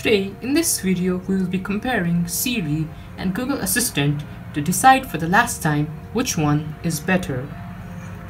Today, in this video, we will be comparing Siri and Google Assistant to decide for the last time which one is better.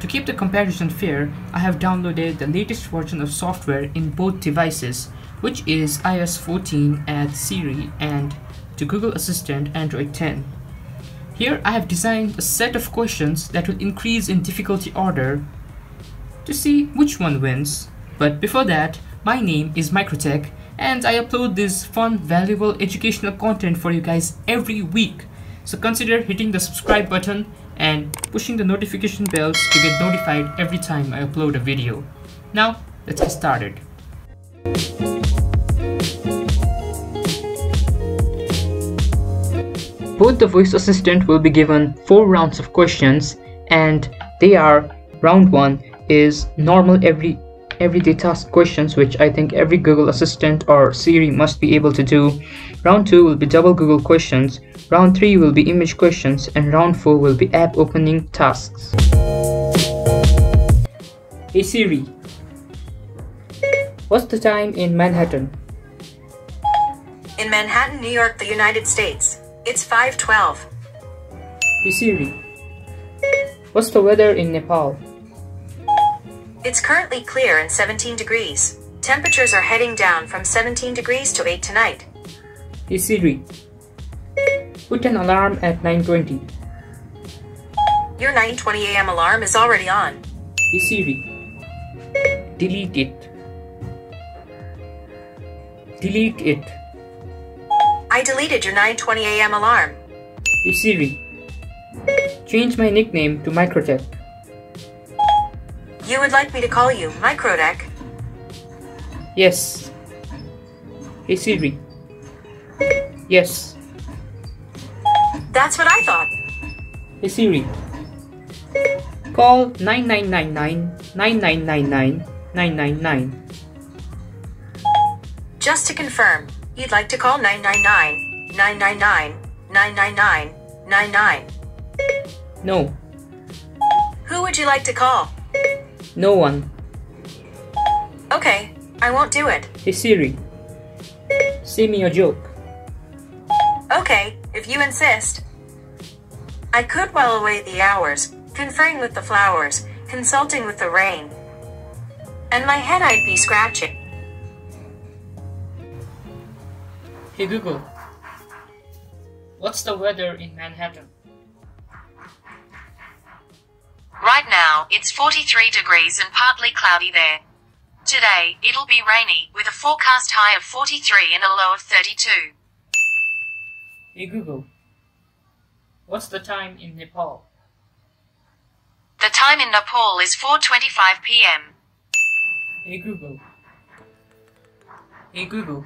To keep the comparison fair, I have downloaded the latest version of software in both devices, which is iOS 14 at Siri and to Google Assistant Android 10. Here I have designed a set of questions that will increase in difficulty order to see which one wins. But before that, my name is Microtech and I upload this fun, valuable educational content for you guys every week. So consider hitting the subscribe button and pushing the notification bells to get notified every time I upload a video. Now, let's get started. Both the voice assistant will be given 4 rounds of questions, and they are: round 1 is normal everyday task questions, which I think every Google Assistant or Siri must be able to do. Round 2 will be double Google questions. Round 3 will be image questions, and round 4 will be app opening tasks. Hey Siri, what's the time in Manhattan? In Manhattan, New York, the United States, it's 5:12. Hey Siri, what's the weather in Nepal? It's currently clear and 17 degrees. Temperatures are heading down from 17 degrees to 8 tonight. Hey Siri, put an alarm at 9:20. Your 9:20 a.m. alarm is already on. Hey Siri, delete it. Delete it. I deleted your 9:20 a.m. alarm. Hey Siri, change my nickname to Microtech. You would like me to call you Microtech? Yes. Hey Siri. Yes. That's what I thought. Hey Siri, call 9999-9999-999. Just to confirm, you'd like to call 999-999-999-99. No. Who would you like to call? No one. Okay, I won't do it. Hey Siri, say me a joke. Okay, if you insist. I could while away the hours, conferring with the flowers, consulting with the rain. And my head I'd be scratching. Hey Google, what's the weather in Manhattan? Right now, it's 43 degrees and partly cloudy there. Today, it'll be rainy, with a forecast high of 43 and a low of 32. Hey Google, what's the time in Nepal? The time in Nepal is 4:25 p.m. Hey Google. Hey Google,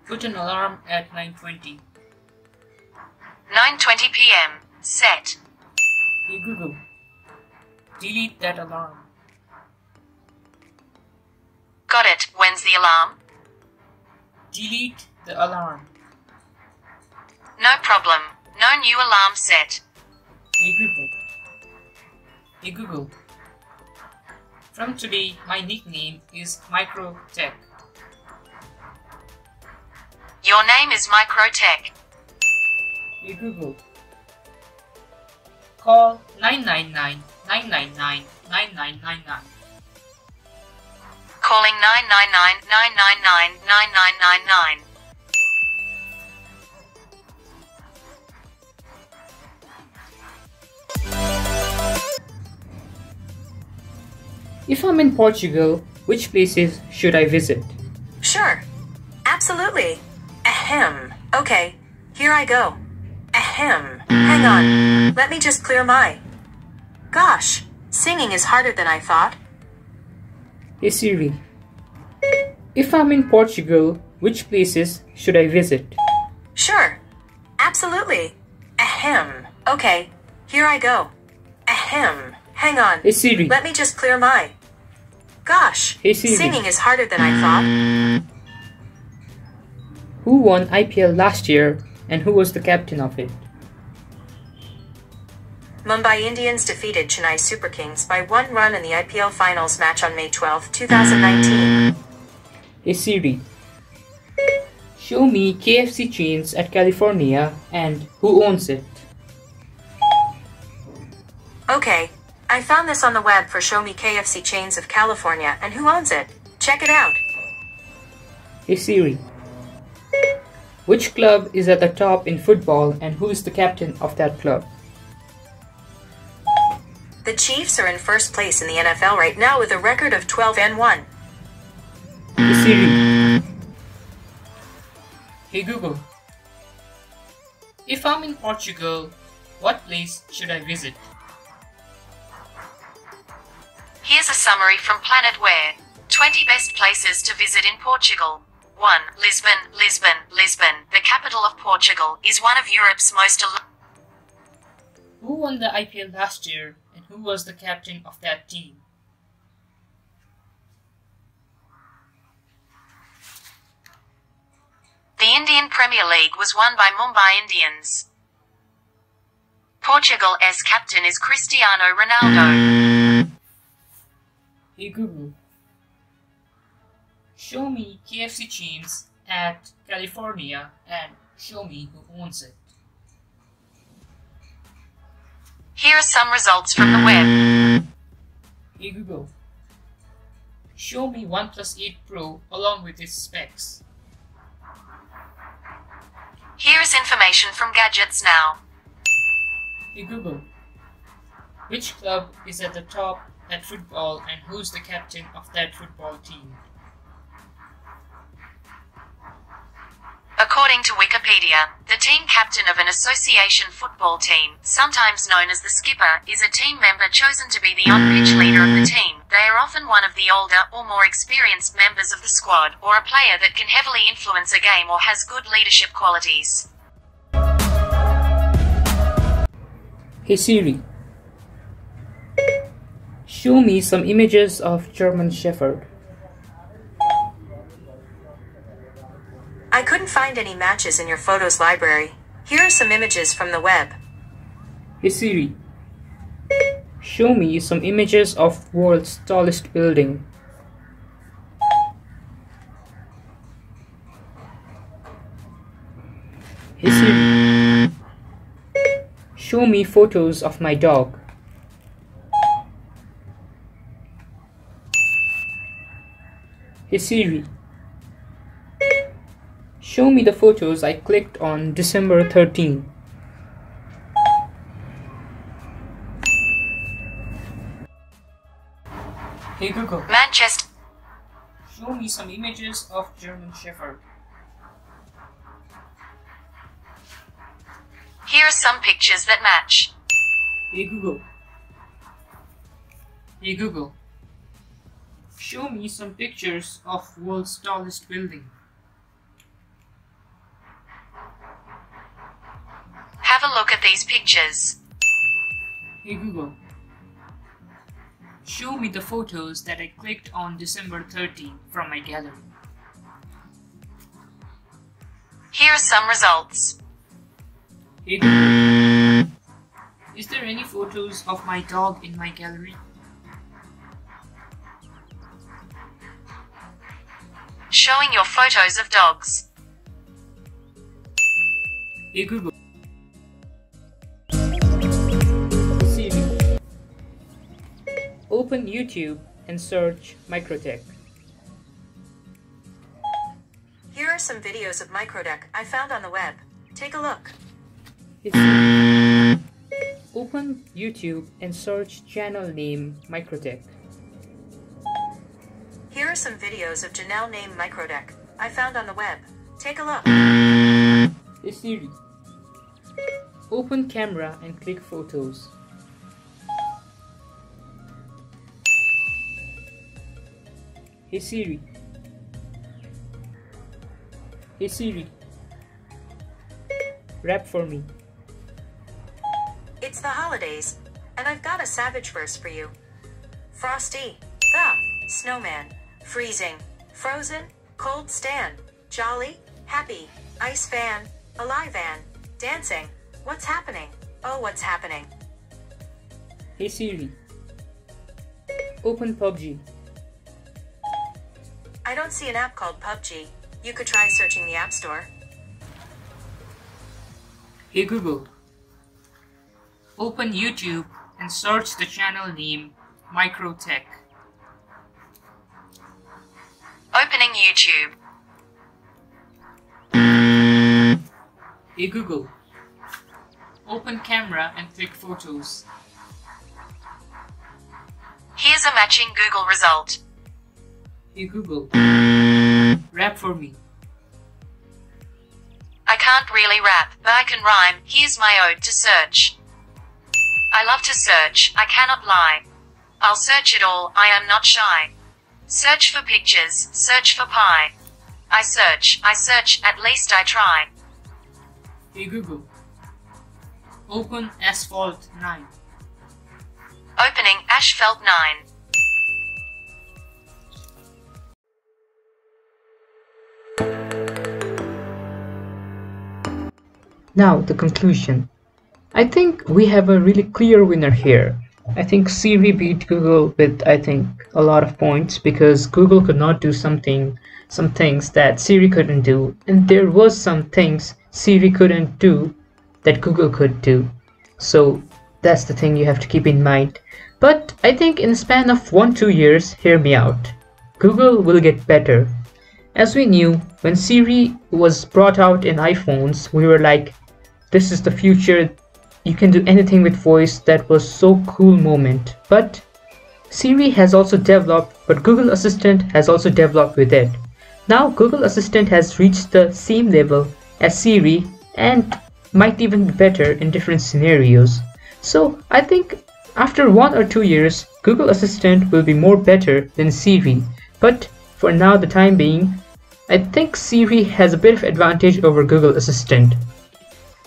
put an alarm at 9:20. 9:20 p.m. Set. Hey Google, delete that alarm. Got it. When's the alarm? Delete the alarm. No problem. No new alarm set. Hey Google. Hey Google, from today my nickname is Microtech. Your name is Microtech. Hey Google, call 999-999-9999. Calling 999-999-9999. If I'm in Portugal, which places should I visit? Sure. Absolutely. Ahem. Okay, here I go. Ahem. Hang on. Let me just clear my... Gosh, singing is harder than I thought. Hey Siri, if I'm in Portugal, which places should I visit? Sure. Absolutely. Ahem. Okay, here I go. Ahem. Hang on. Hey Siri. Let me just clear my... Gosh, Hey Siri. singing is harder than I thought. Who won IPL last year and who was the captain of it? Mumbai Indians defeated Chennai Super Kings by 1 run in the IPL Finals match on May 12, 2019. Hey Siri, Show me KFC chains at California and who owns it. Okay, I found this on the web for Show Me KFC Chains of California and who owns it. Check it out. Hey Siri, which club is at the top in football and who is the captain of that club? The Chiefs are in first place in the NFL right now with a record of 12-1. Hey Siri. Hey Google. If I'm in Portugal, what place should I visit? Here's a summary from Planet Where. 20 best places to visit in Portugal. 1. Lisbon. Lisbon, the capital of Portugal, is one of Europe's most Who won the IPL last year and who was the captain of that team? The Indian Premier League was won by Mumbai Indians. Portugal's captain is Cristiano Ronaldo. Hey Google, show me KFC chains at California and show me who owns it. Here are some results from the web. Hey Google, show me OnePlus 8 Pro along with its specs. Here is information from Gadgets Now. Hey Google, which club is at the top at football and who's the captain of that football team? According to Wikipedia, the team captain of an association football team, sometimes known as the skipper, is a team member chosen to be the on-pitch leader of the team. They are often one of the older or more experienced members of the squad, or a player that can heavily influence a game or has good leadership qualities. Hey Siri, show me some images of German Shepherd. I couldn't find any matches in your photos library. Here are some images from the web. Hey Siri, show me some images of world's tallest building. Hey Siri, show me photos of my dog. Hey Siri, show me the photos I clicked on December 13. Hey Google, Manchester. show me some images of German Shepherd. Here are some pictures that match. Hey Google. Hey Google, show me some pictures of world's tallest building. Have a look at these pictures. Hey Google, show me the photos that I clicked on December 13 from my gallery. Here are some results. Hey Google, is there any photos of my dog in my gallery? Showing your photos of dogs. Hey Google. Siri, open YouTube and search Microtech. Here are some videos of Microdek I found on the web. Take a look. Hey Siri, open YouTube and search channel name Microtech. Here are some videos of Janelle named Microdek I found on the web. Take a look. Hey Siri, open camera and click photos. Hey Siri. Hey Siri, rap for me. It's the holidays, and I've got a savage verse for you. Frosty, the snowman, freezing, frozen, cold stand, jolly, happy, ice fan, alive and dancing. What's happening? Oh, what's happening? Hey Siri, open PUBG. I don't see an app called PUBG. You could try searching the App Store. Hey Google, open YouTube and search the channel name Microtech. Opening YouTube. Hey Google, open camera and click photos. Here's a matching Google result. Hey Google, rap for me. I can't really rap, but I can rhyme. Here's my ode to search. I love to search, I cannot lie. I'll search it all, I am not shy. Search for pictures, search for pie. I search, at least I try. Hey Google, open Asphalt 9. Opening Asphalt 9. Now the conclusion. I think we have a really clear winner here. I think Siri beat Google with a lot of points because Google could not do some things that Siri couldn't do, and there was some things Siri couldn't do that Google could do. So that's the thing you have to keep in mind. But I think in the span of 1-2 years, hear me out, Google will get better. As we knew, when Siri was brought out in iPhones, we were like, this is the future, you can do anything with voice. That was so cool moment. But Siri has also developed, but Google Assistant has also developed with it. Now Google Assistant has reached the same level as Siri and might even be better in different scenarios. So I think after 1 or 2 years, Google Assistant will be more better than Siri. But for now, the time being, I think Siri has a bit of advantage over Google Assistant.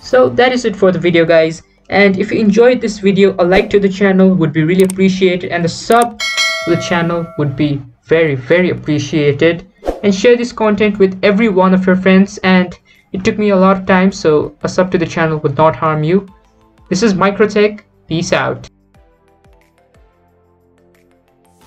So that is it for the video, guys. And if you enjoyed this video, a like to the channel would be really appreciated, and a sub to the channel would be very appreciated. And share this content with every one of your friends, and it took me a lot of time, so a sub to the channel would not harm you. This is Microtech. Peace out.